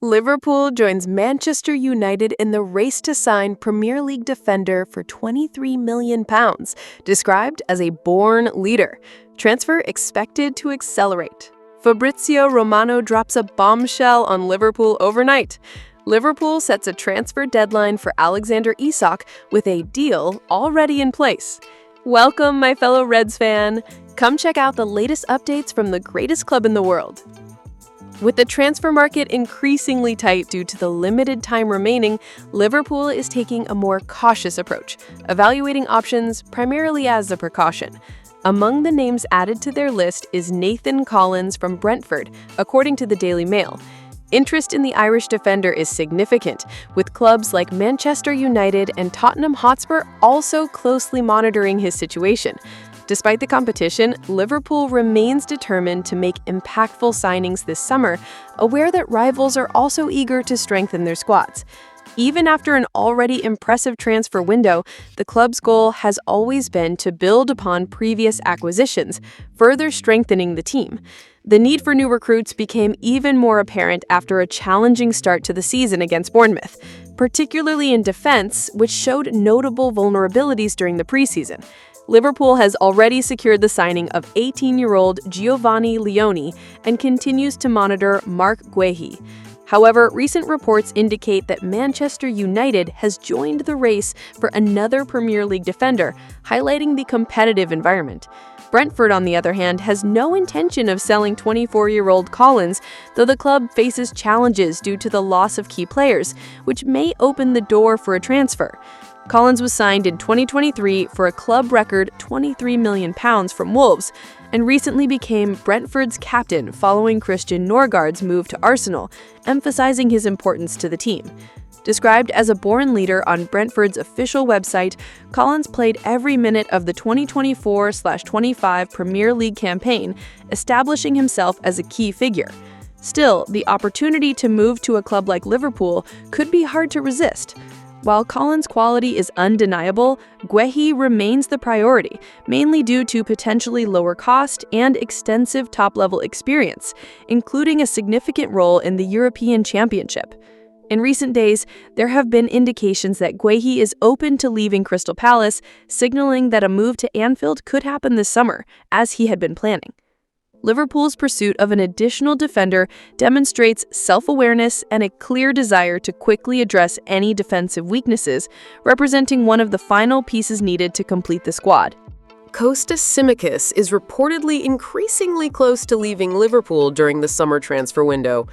Liverpool joins Manchester United in the race to sign Premier League defender for £23 million, described as a born leader. Transfer expected to accelerate. Fabrizio Romano drops a bombshell on Liverpool overnight. Liverpool sets a transfer deadline for Alexander Isach with a deal already in place. Welcome, my fellow Reds fan. Come check out the latest updates from the greatest club in the world. With the transfer market increasingly tight due to the limited time remaining, Liverpool is taking a more cautious approach, evaluating options primarily as a precaution. Among the names added to their list is Nathan Collins from Brentford, according to the Daily Mail. Interest in the Irish defender is significant, with clubs like Manchester United and Tottenham Hotspur also closely monitoring his situation. Despite the competition, Liverpool remains determined to make impactful signings this summer, aware that rivals are also eager to strengthen their squads. Even after an already impressive transfer window, the club's goal has always been to build upon previous acquisitions, further strengthening the team. The need for new recruits became even more apparent after a challenging start to the season against Bournemouth, particularly in defense, which showed notable vulnerabilities during the preseason. Liverpool has already secured the signing of 18-year-old Giovanni Leoni and continues to monitor Marc Guehi. However, recent reports indicate that Manchester United has joined the race for another Premier League defender, highlighting the competitive environment. Brentford, on the other hand, has no intention of selling 24-year-old Collins, though the club faces challenges due to the loss of key players, which may open the door for a transfer. Collins was signed in 2023 for a club record £23 million from Wolves, and recently became Brentford's captain following Christian Norgaard's move to Arsenal, emphasizing his importance to the team. Described as a born leader on Brentford's official website, Collins played every minute of the 2024-25 Premier League campaign, establishing himself as a key figure. Still, the opportunity to move to a club like Liverpool could be hard to resist. While Collins' quality is undeniable, Guehi remains the priority, mainly due to potentially lower cost and extensive top-level experience, including a significant role in the European Championship. In recent days, there have been indications that Guehi is open to leaving Crystal Palace, signaling that a move to Anfield could happen this summer, as he had been planning. Liverpool's pursuit of an additional defender demonstrates self-awareness and a clear desire to quickly address any defensive weaknesses, representing one of the final pieces needed to complete the squad. Kostas Tsimikas is reportedly increasingly close to leaving Liverpool during the summer transfer window.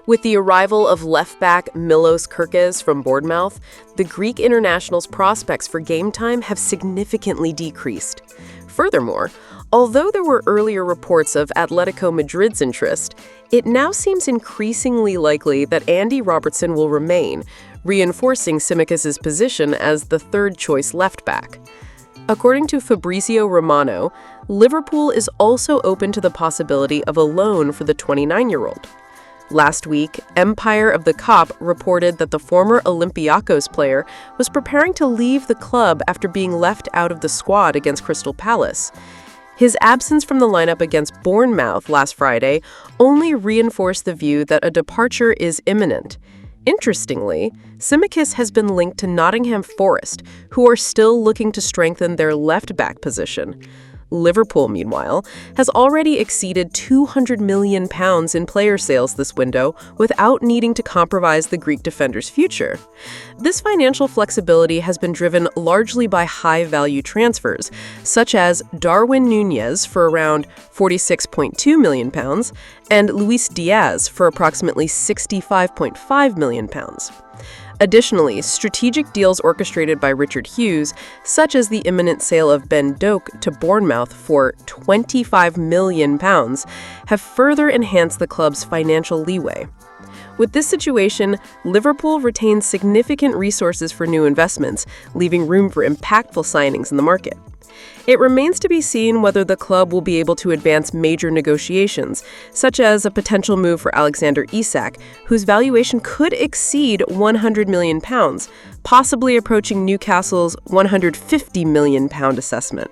With the arrival of left-back Milos Kerkez from Bournemouth, the Greek international's prospects for game time have significantly decreased. Furthermore, although there were earlier reports of Atletico Madrid's interest, it now seems increasingly likely that Andy Robertson will remain, reinforcing Tsimikas' position as the third-choice left-back. According to Fabrizio Romano, Liverpool is also open to the possibility of a loan for the 29-year-old. Last week, Empire of the Cop reported that the former Olympiacos player was preparing to leave the club after being left out of the squad against Crystal Palace. His absence from the lineup against Bournemouth last Friday only reinforced the view that a departure is imminent. Interestingly, Tsimikas has been linked to Nottingham Forest, who are still looking to strengthen their left-back position. Liverpool, meanwhile, has already exceeded £200 million in player sales this window without needing to compromise the Greek defender's future. This financial flexibility has been driven largely by high-value transfers, such as Darwin Núñez for around £46.2 million and Luis Diaz for approximately £65.5 million. Additionally, strategic deals orchestrated by Richard Hughes, such as the imminent sale of Ben Doak to Bournemouth for £25 million, have further enhanced the club's financial leeway. With this situation, Liverpool retains significant resources for new investments, leaving room for impactful signings in the market. It remains to be seen whether the club will be able to advance major negotiations, such as a potential move for Alexander Isach, whose valuation could exceed £100 million, possibly approaching Newcastle's £150 million assessment.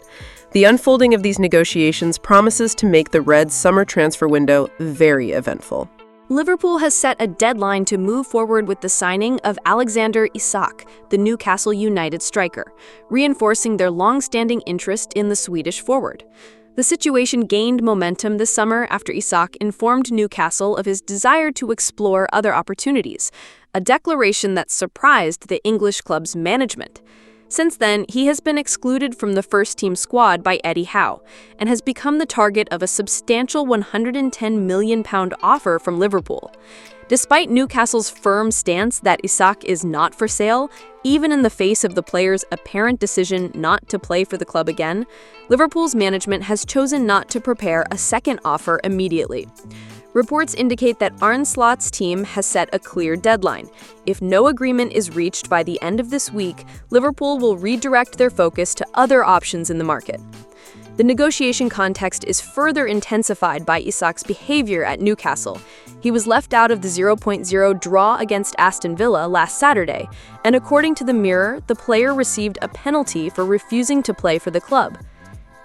The unfolding of these negotiations promises to make the Reds' summer transfer window very eventful. Liverpool has set a deadline to move forward with the signing of Alexander Isach, the Newcastle United striker, reinforcing their long-standing interest in the Swedish forward. The situation gained momentum this summer after Isach informed Newcastle of his desire to explore other opportunities, a declaration that surprised the English club's management. Since then, he has been excluded from the first-team squad by Eddie Howe and has become the target of a substantial £110 million offer from Liverpool. Despite Newcastle's firm stance that Isach is not for sale, even in the face of the player's apparent decision not to play for the club again, Liverpool's management has chosen not to prepare a second offer immediately. Reports indicate that Arne Slot's team has set a clear deadline. If no agreement is reached by the end of this week, Liverpool will redirect their focus to other options in the market. The negotiation context is further intensified by Isach's behavior at Newcastle. He was left out of the 0-0 draw against Aston Villa last Saturday, and according to the Mirror, the player received a penalty for refusing to play for the club.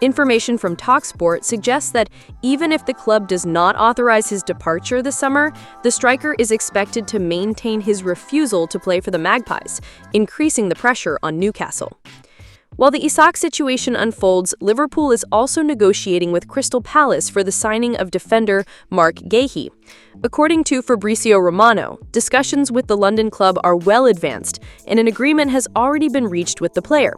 Information from TalkSport suggests that even if the club does not authorize his departure this summer, the striker is expected to maintain his refusal to play for the Magpies, increasing the pressure on Newcastle. While the Isach situation unfolds, Liverpool is also negotiating with Crystal Palace for the signing of defender Marc Guéhi. According to Fabrizio Romano, discussions with the London club are well advanced, and an agreement has already been reached with the player.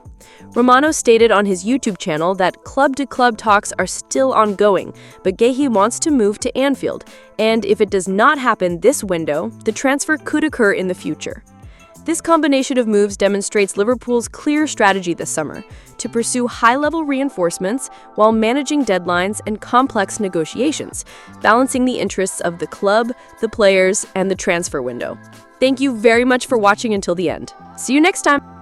Romano stated on his YouTube channel that club-to-club talks are still ongoing, but Guéhi wants to move to Anfield, and if it does not happen this window, the transfer could occur in the future. This combination of moves demonstrates Liverpool's clear strategy this summer to pursue high-level reinforcements while managing deadlines and complex negotiations, balancing the interests of the club, the players, and the transfer window. Thank you very much for watching until the end. See you next time!